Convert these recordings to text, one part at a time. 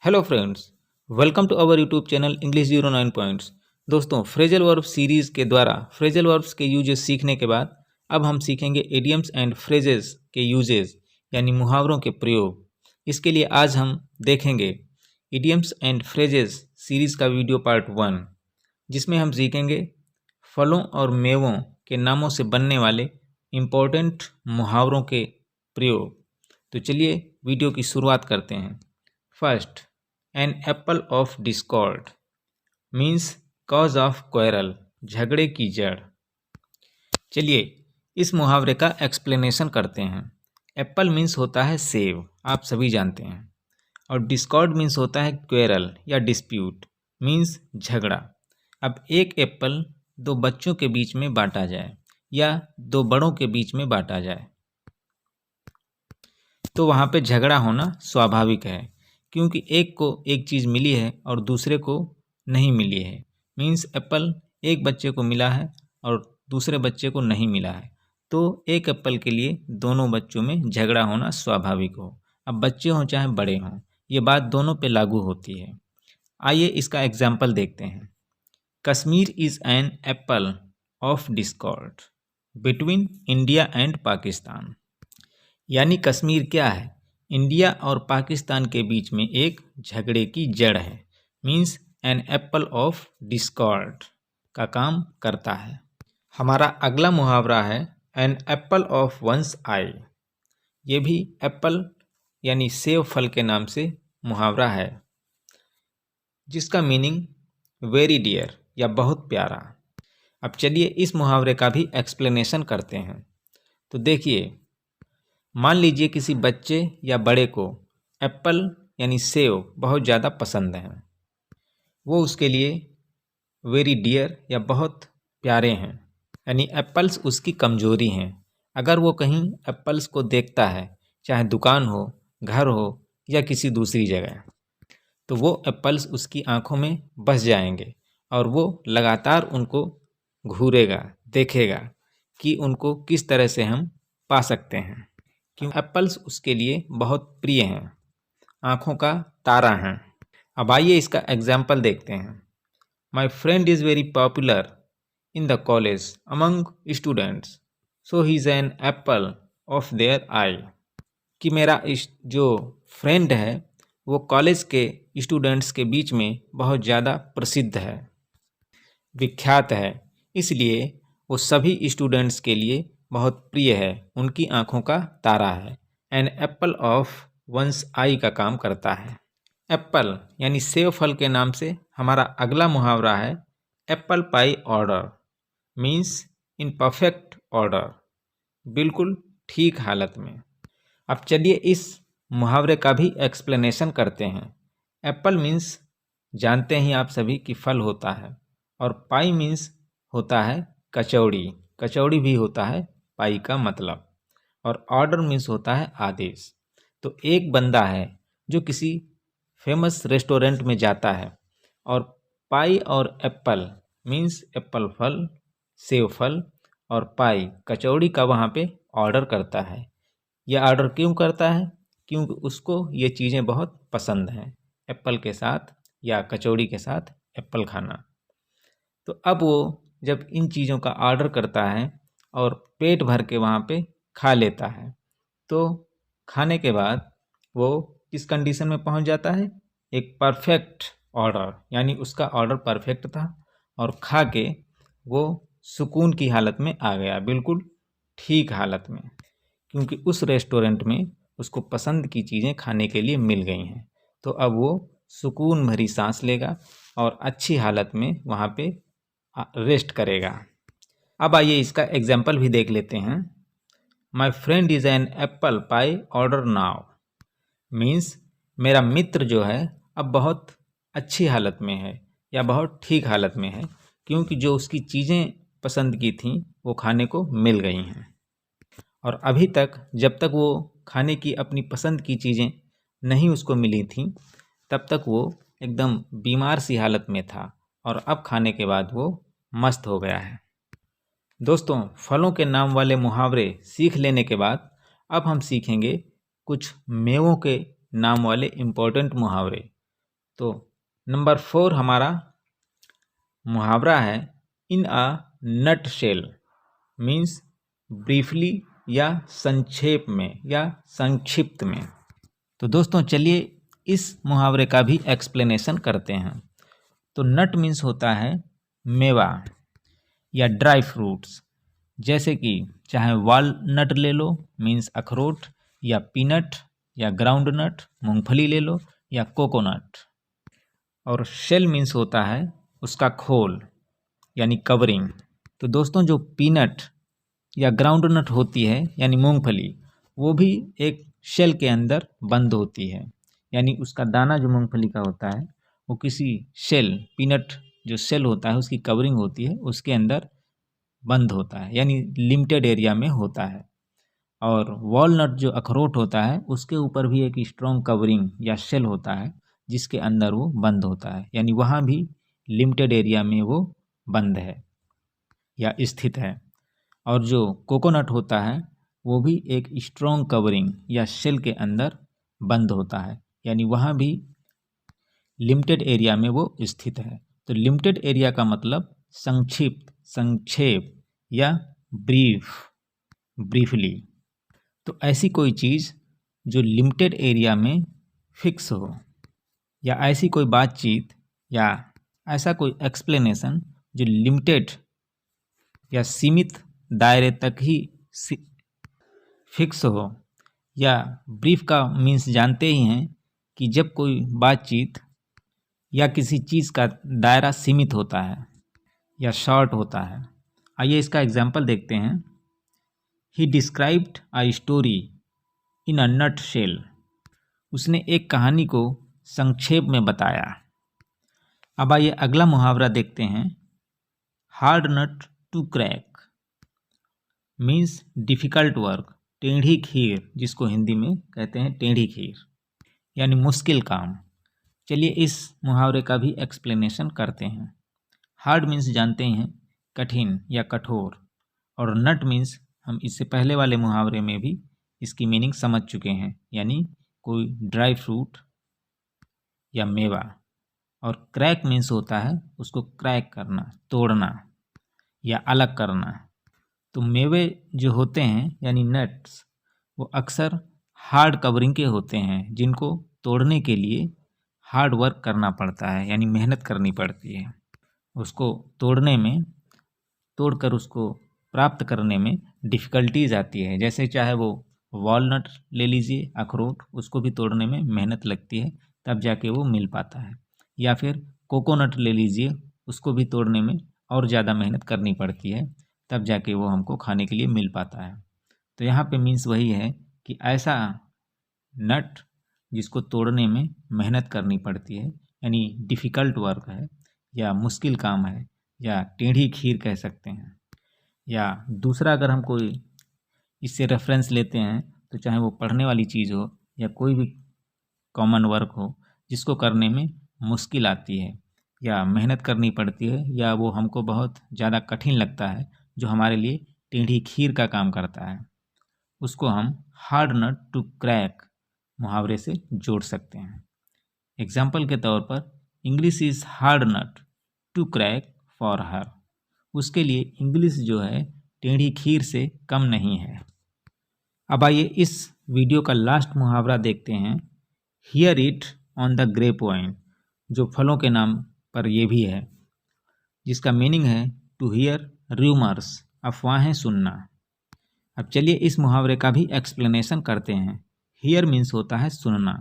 Hello friends, welcome to our YouTube channel English 09 points. दोस्तों, phrasal verb series के द्वारा phrasal verbs के uses सीखने के बाद अब हम सीखेंगे इडियम्स एंड फ्रेजेस के यूजेस यानी मुहावरों के प्रयोग। इसके लिए आज हम देखेंगे इडियम्स एंड फ्रेजेस सीरीज़ का वीडियो पार्ट 1, जिसमें हम सीखेंगे फलों और मेवों के नामों से बनने वाले इम्पोर्टेंट मुहावरों के प्रयोग। तो चलिए वीडियो की शुरुआत करते हैं। First, an apple of discord means cause of quarrel, झगड़े की जड़। चलिए इस मुहावरे का एक्सप्लेनेशन करते हैं। एप्पल मीन्स होता है सेब, आप सभी जानते हैं, और डिस्कॉर्ड मीन्स होता है क्वेरल या डिस्प्यूट मीन्स झगड़ा। अब एक एप्पल दो बच्चों के बीच में बांटा जाए या दो बड़ों के बीच में बांटा जाए तो वहाँ पे झगड़ा होना स्वाभाविक है, क्योंकि एक को एक चीज़ मिली है और दूसरे को नहीं मिली है। मीन्स एप्पल एक बच्चे को मिला है और दूसरे बच्चे को नहीं मिला है, तो एक एप्पल के लिए दोनों बच्चों में झगड़ा होना स्वाभाविक हो। अब बच्चे हों चाहे बड़े हों, ये बात दोनों पे लागू होती है। आइए इसका एग्जाम्पल देखते हैं। Kashmir is an apple of Discord between India and Pakistan. यानी कश्मीर क्या है? इंडिया और पाकिस्तान के बीच में एक झगड़े की जड़ है। Means an apple of discord का काम करता है। हमारा अगला मुहावरा है an apple of one's eye. ये भी एप्पल यानी सेब फल के नाम से मुहावरा है, जिसका मीनिंग वेरी डियर या बहुत प्यारा। अब चलिए इस मुहावरे का भी एक्सप्लेनेशन करते हैं। तो देखिए, मान लीजिए किसी बच्चे या बड़े को एप्पल यानी सेब बहुत ज़्यादा पसंद है। वो उसके लिए वेरी डियर या बहुत प्यारे हैं, यानी एप्पल्स उसकी कमज़ोरी हैं। अगर वो कहीं एप्पल्स को देखता है, चाहे दुकान हो, घर हो या किसी दूसरी जगह, तो वो एप्पल्स उसकी आंखों में बस जाएंगे और वो लगातार उनको घूरेगा, देखेगा कि उनको किस तरह से हम पा सकते हैं, क्यों एप्पल्स उसके लिए बहुत प्रिय हैं, आँखों का तारा हैं। अब आइए इसका एग्जाम्पल देखते हैं। My friend is very popular in the college among students, so he is an apple of their eye. कि मेरा जो फ्रेंड है वो कॉलेज के स्टूडेंट्स के बीच में बहुत ज़्यादा प्रसिद्ध है, विख्यात है, इसलिए वो सभी स्टूडेंट्स के लिए बहुत प्रिय है, उनकी आँखों का तारा है। An apple of one's eye का काम करता है। एप्पल यानी सेब फल के नाम से हमारा अगला मुहावरा है apple pie order means in perfect order, बिल्कुल ठीक हालत में। अब चलिए इस मुहावरे का भी एक्सप्लेनेशन करते हैं। एप्पल मीन्स जानते ही आप सभी कि फल होता है, और पाई मीन्स होता है कचौड़ी, कचौड़ी भी होता है पाई का मतलब, और ऑर्डर मीन्स होता है आदेश। तो एक बंदा है जो किसी फेमस रेस्टोरेंट में जाता है और पाई और एप्पल मीन्स एप्पल फल, सेब फल, और पाई कचौड़ी का वहाँ पे ऑर्डर करता है। यह ऑर्डर क्यों करता है? क्योंकि उसको ये चीज़ें बहुत पसंद हैं, एप्पल के साथ या कचौड़ी के साथ एप्पल खाना। तो अब वो जब इन चीज़ों का ऑर्डर करता है और पेट भर के वहाँ पे खा लेता है, तो खाने के बाद वो किस कंडीशन में पहुँच जाता है? एक परफेक्ट ऑर्डर, यानी उसका ऑर्डर परफेक्ट था और खा के वो सुकून की हालत में आ गया, बिल्कुल ठीक हालत में, क्योंकि उस रेस्टोरेंट में उसको पसंद की चीज़ें खाने के लिए मिल गई हैं। तो अब वो सुकून भरी सांस लेगा और अच्छी हालत में वहाँ पे रेस्ट करेगा। अब आइए इसका एग्जाम्पल भी देख लेते हैं। My friend is an apple pie order now means मेरा मित्र जो है अब बहुत अच्छी हालत में है या बहुत ठीक हालत में है, क्योंकि जो उसकी चीज़ें पसंद की थीं वो खाने को मिल गई हैं। और अभी तक जब तक वो खाने की अपनी पसंद की चीज़ें नहीं उसको मिली थीं, तब तक वो एकदम बीमार सी हालत में था, और अब खाने के बाद वो मस्त हो गया है। दोस्तों, फलों के नाम वाले मुहावरे सीख लेने के बाद अब हम सीखेंगे कुछ मेवों के नाम वाले इम्पोर्टेंट मुहावरे। तो नंबर 4 हमारा मुहावरा है इन a nut shell, means briefly या संक्षेप में या संक्षिप्त में। तो दोस्तों चलिए इस मुहावरे का भी एक्सप्लेनेशन करते हैं। तो नट मीन्स होता है मेवा या ड्राई फ्रूट्स, जैसे कि चाहे वालनट ले लो मीन्स अखरोट, या पीनट या ग्राउंड नट मूंगफली ले लो, या कोकोनट। और शेल मीन्स होता है उसका खोल यानी कवरिंग। तो दोस्तों जो पीनट या ग्राउंड नट होती है यानी मूंगफली, वो भी एक शेल के अंदर बंद होती है, यानी उसका दाना जो मूंगफली का होता है वो किसी शेल, पीनट जो शेल होता है उसकी कवरिंग होती है उसके अंदर बंद होता है, यानी लिमिटेड एरिया में होता है। और वॉलनट जो अखरोट होता है उसके ऊपर भी एक स्ट्रॉन्ग कवरिंग या शेल होता है जिसके अंदर वो बंद होता है, यानी वहाँ भी लिमिटेड एरिया में वो बंद है या स्थित है। और जो कोकोनट होता है वो भी एक स्ट्रॉन्ग कवरिंग या शेल के अंदर बंद होता है, यानी वहाँ भी लिमिटेड एरिया में वो स्थित है। तो लिमिटेड एरिया का मतलब संक्षिप्त, संक्षेप या ब्रीफली। तो ऐसी कोई चीज़ जो लिमिटेड एरिया में फिक्स हो, या ऐसी कोई बातचीत या ऐसा कोई एक्सप्लेनेशन जो लिमिटेड या सीमित दायरे तक ही फिक्स हो। या ब्रीफ का मीन्स जानते ही हैं कि जब कोई बातचीत या किसी चीज़ का दायरा सीमित होता है या शॉर्ट होता है। आइए इसका एग्जाम्पल देखते हैं। He described a story in a nutshell. उसने एक कहानी को संक्षेप में बताया। अब आइए अगला मुहावरा देखते हैं। Hard nut to crack means difficult work, टेढ़ी खीर, जिसको हिंदी में कहते हैं टेढ़ी खीर, यानी मुश्किल काम। चलिए इस मुहावरे का भी एक्सप्लेनेशन करते हैं। हार्ड मीन्स जानते हैं कठिन या कठोर, और नट मीन्स हम इससे पहले वाले मुहावरे में भी इसकी मीनिंग समझ चुके हैं, यानी कोई ड्राई फ्रूट या मेवा। और क्रैक मीन्स होता है उसको क्रैक करना, तोड़ना या अलग करना। तो मेवे जो होते हैं यानी नट्स, वो अक्सर हार्ड कवरिंग के होते हैं जिनको तोड़ने के लिए हार्ड वर्क करना पड़ता है, यानी मेहनत करनी पड़ती है। उसको तोड़ने में, तोड़कर उसको प्राप्त करने में डिफ़िकल्टीज आती है। जैसे चाहे वो वॉलनट ले लीजिए, अखरोट, उसको भी तोड़ने में मेहनत लगती है तब जाके वो मिल पाता है। या फिर कोकोनट ले लीजिए, उसको भी तोड़ने में और ज़्यादा मेहनत करनी पड़ती है तब जाके वो हमको खाने के लिए मिल पाता है। तो यहाँ पे मीन्स वही है कि ऐसा नट जिसको तोड़ने में मेहनत करनी पड़ती है, यानी डिफ़िकल्ट वर्क है या मुश्किल काम है, या टेढ़ी खीर कह सकते हैं। या दूसरा अगर हम कोई इससे रेफरेंस लेते हैं तो चाहे वो पढ़ने वाली चीज़ हो या कोई भी कॉमन वर्क हो जिसको करने में मुश्किल आती है या मेहनत करनी पड़ती है या वो हमको बहुत ज़्यादा कठिन लगता है, जो हमारे लिए टेढ़ी खीर का काम करता है, उसको हम हार्ड नट टू क्रैक मुहावरे से जोड़ सकते हैं। एग्जाम्पल के तौर पर, English is hard nut to crack for her. उसके लिए इंग्लिश जो है टेढ़ी खीर से कम नहीं है। अब आइए इस वीडियो का लास्ट मुहावरा देखते हैं। Hear it on the grapevine, जो फलों के नाम पर ये भी है, जिसका मीनिंग है टू हियर र्यूमर्स, अफवाहें सुनना। अब चलिए इस मुहावरे का भी एक्सप्लेनेशन करते हैं। हियर मीन्स होता है सुनना,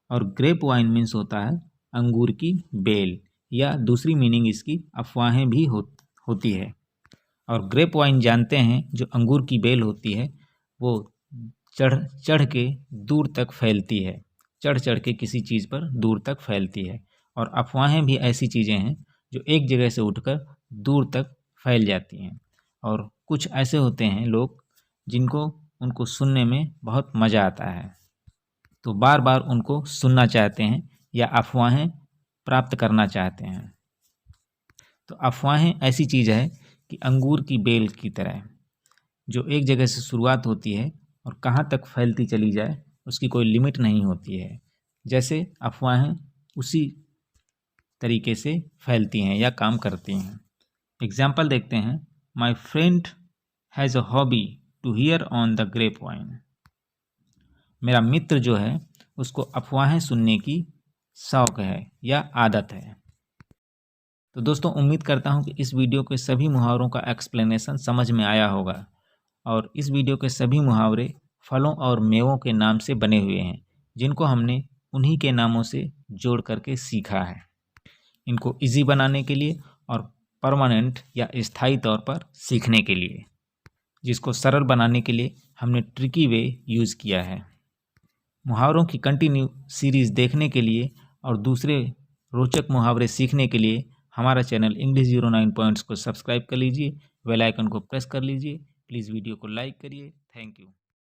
और ग्रेप वाइन मीन्स होता है अंगूर की बेल, या दूसरी मीनिंग इसकी अफवाहें भी होती है। और ग्रेप वाइन जानते हैं जो अंगूर की बेल होती है वो चढ़ चढ़ के दूर तक फैलती है, चढ़ चढ़ के किसी चीज़ पर दूर तक फैलती है। और अफवाहें भी ऐसी चीज़ें हैं जो एक जगह से उठकर दूर तक फैल जाती हैं। और कुछ ऐसे होते हैं लोग जिनको उनको सुनने में बहुत मज़ा आता है, तो बार बार उनको सुनना चाहते हैं या अफवाहें प्राप्त करना चाहते हैं। तो अफवाहें ऐसी चीज़ है कि अंगूर की बेल की तरह, जो एक जगह से शुरुआत होती है और कहाँ तक फैलती चली जाए उसकी कोई लिमिट नहीं होती है। जैसे अफवाहें उसी तरीके से फैलती हैं या काम करती हैं। एग्जाम्पल देखते हैं। My friend has a hobby to hear on the grapevine. मेरा मित्र जो है उसको अफवाहें सुनने की शौक है या आदत है। तो दोस्तों, उम्मीद करता हूँ कि इस वीडियो के सभी मुहावरों का एक्सप्लेनेशन समझ में आया होगा और इस वीडियो के सभी मुहावरे फलों और मेवों के नाम से बने हुए हैं, जिनको हमने उन्हीं के नामों से जोड़ करके सीखा है। इनको इजी बनाने के लिए और परमानेंट या स्थायी तौर पर सीखने के लिए, जिसको सरल बनाने के लिए हमने ट्रिकी वे यूज़ किया है। मुहावरों की कंटिन्यू सीरीज़ देखने के लिए और दूसरे रोचक मुहावरे सीखने के लिए हमारा चैनल इंग्लिश 09 पॉइंट्स को सब्सक्राइब कर लीजिए, बेल आइकन को प्रेस कर लीजिए। प्लीज़ वीडियो को लाइक करिए। Thank you.